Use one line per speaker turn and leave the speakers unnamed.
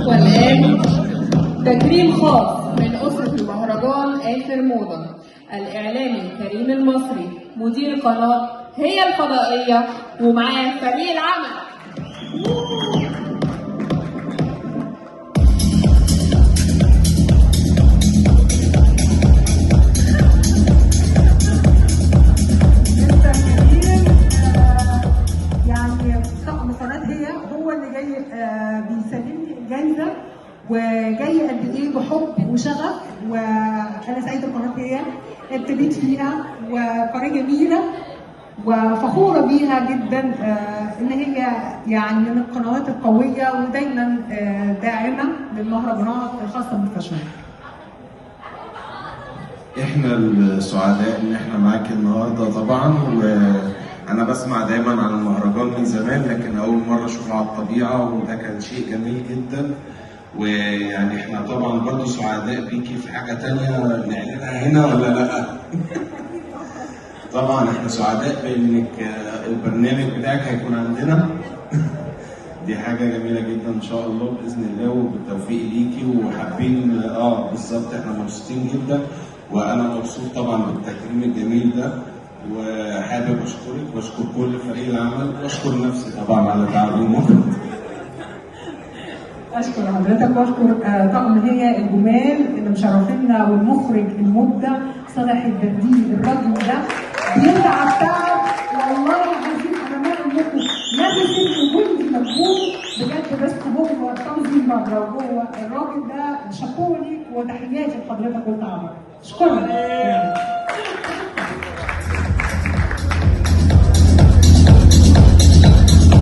والآن تكريم خاص من أسرة المهرجان آخر موضة، الإعلامي كريم المصري مدير قناة هي الفضائية، ومعاه فريق العمل.
يعني طقم قناة هي هو اللي جاي بيسلمني الجايزة، وجاي قد ايه بحب وشغف، وانا سعيدة القناة هي ابتديت فيها، وقناة جميلة وفخورة بيها جدا، ان هي يعني من القنوات القوية ودايما داعمة للمهرجانات الخاصة بالفاشن.
احنا السعداء ان احنا معاك النهارده طبعا، وانا بسمع دايما عن المهرجان من زمان، لكن اول مره اشوفه على الطبيعه، وده كان شيء جميل جدا. ويعني احنا طبعا برضو سعداء بيكي في حاجه تانية نعلنها هنا ولا لا؟ طبعا احنا سعداء بانك البرنامج بتاعك هيكون عندنا. دي حاجة جميلة جدا إن شاء الله بإذن الله، وبالتوفيق ليكي. وحابين بالظبط إحنا مبسوطين جدا، وأنا مبسوط طبعا بالتكريم الجميل ده، وحابب أشكرك وأشكر كل فريق العمل وأشكر نفسي طبعا على تعليمه.
اشكر حضرتك واشكر طقم هي الجمال اللي مشرفينا، والمخرج المبدع صالح الدرديل. الراجل ده بيتعب تعب والله العظيم، انا ما اقول لكم نفس وجودي مجهود بجد، بس هو التنظيم بره وجوه الراجل ده. شابوه ليك وتحياتي لحضرتك وانت عمر. شكرا.